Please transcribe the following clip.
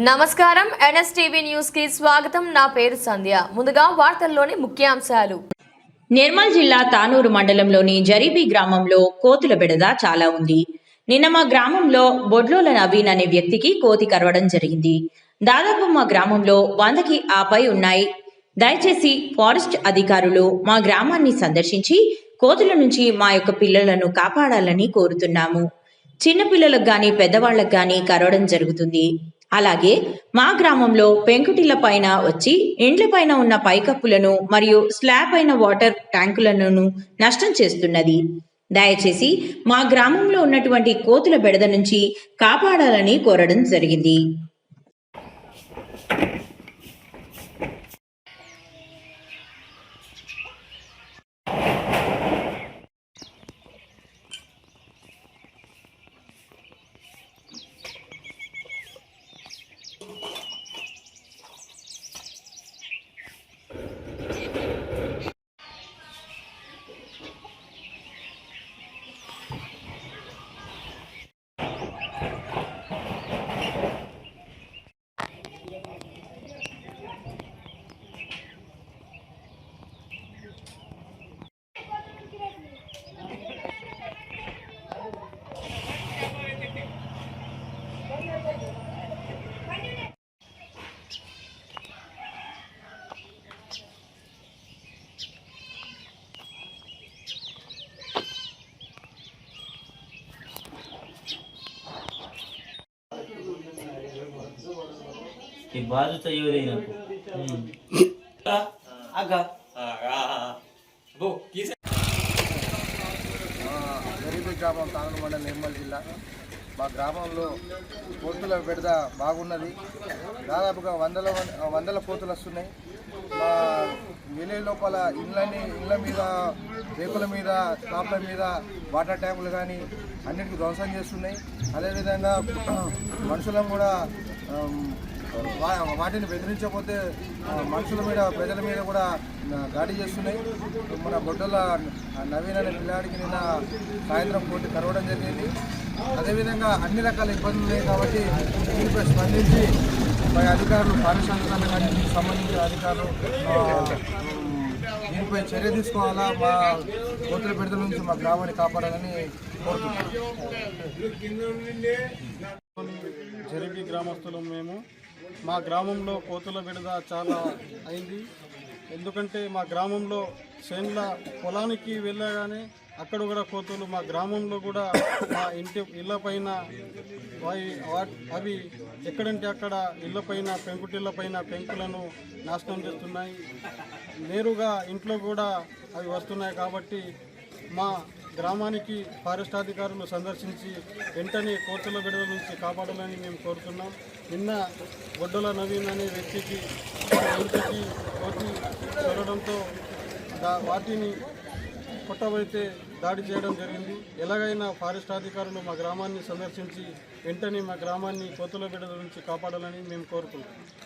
నమస్కారం NSTV news కి స్వాగతం। నా పేరు సంధ్య। ముందుగా వార్తల్లోని ముఖ్యాంశాలు। నిర్మల్ జిల్లా తానూరు మండలంలోని జరీబీ గ్రామంలో కోతుల బెడద చాలా ఉంది। నిన్న మా గ్రామంలో బొడ్లోల నవీన్ అనే వ్యక్తికి కోతి కరవడం జరిగింది। దాదాపు మా గ్రామంలో 100కి ఆపై ఉన్నాయి। దయచేసి ఫారెస్ట్ అధికారులు మా గ్రామాన్ని సందర్శించి కోతుల నుంచి మా యొక్క పిల్లలను కాపాడాలని కోరుతున్నాము। చిన్న పిల్లలకు గాని పెద్దవాళ్లకు గాని కరవడం జరుగుతుంది। అలాగే మా గ్రామంలో పెంకుటిళ్ల పైన వచ్చి ఇండ్ల పైన ఉన్న పైకప్పులను మరియు స్లాబ్ అయిన వాటర్ ట్యాంకులను నష్టం చేస్తున్నది। దయచేసి మా గ్రామంలో ఉన్నటువంటి కోతుల బెడద నుంచి కాపాడాలని కోరడం జరిగింది। ఈ బాజు चाहिए నాకు ఆగా బో కిసే జరీబీ గ్రామం తానూరు మండలం నిర్మల్ జిల్లా। మా గ్రామంలో కోతుల బెడద బాగున్నది। దాదాపుగా వందల కోతులు వస్తున్నాయి। మా విలేజ్ లోపల ఇళ్ళ మీద రేకుల మీద స్లాబ్ల మీద వాటర్ ట్యాంకులు కానీ అన్నిటికీ ధ్వంసం చేస్తున్నాయి। అదేవిధంగా మనుషులను కూడా వాటిని బెదిరించకపోతే మనుషుల మీద ప్రజల మీద కూడా దాడి చేస్తున్నాయి। మన బొడ్డల నవీన్ అనే పిల్లాడికి నిన్న సాయంత్రం కోటి కరవడం జరిగింది। అదేవిధంగా అన్ని రకాల ఇబ్బందులు ఉన్నాయి కాబట్టి దీనిపై స్పందించి పై అధికారులు పారిశ్రామిక కానీ దీనికి సంబంధించిన అధికారులు దీనిపై చర్య తీసుకోవాలా, మా కోతుల బెడద నుంచి మా గ్రామాన్ని కాపాడాలని కోరుతున్నాం। జరీబీ గ్రామస్తులం మేము। మా గ్రామంలో కోతుల బెడద చాలా అయింది। ఎందుకంటే మా గ్రామంలో చేన్ల పొలానికి వెళ్ళగానే అక్కడ కూడా కోతులు మా గ్రామంలో కూడా మా ఇళ్ళ పైన అవి ఎక్కడంటే అక్కడ ఇళ్ళపైన పెంకుటిళ్ళ పైన పెంకులను నాశనం చేస్తున్నాయి। నేరుగా ఇంట్లో కూడా అవి వస్తున్నాయి। కాబట్టి మా గ్రామానికి ఫారెస్ట్ అధికారులు సందర్శించి వెంటనే కోతుల బెడద నుంచి కాపాడాలని మేము కోరుతున్నాం। నిన్న బొడ్డల నవీన్ అనే వ్యక్తికి ఇంటికి కోతి చొరడంతో వాటిని కొట్టబడితే దాడి చేయడం జరిగింది। ఎలాగైనా ఫారెస్ట్ అధికారులు మా గ్రామాన్ని సందర్శించి వెంటనే మా గ్రామాన్ని కోతుల బెడద నుంచి కాపాడాలని మేము కోరుకుంటున్నాం।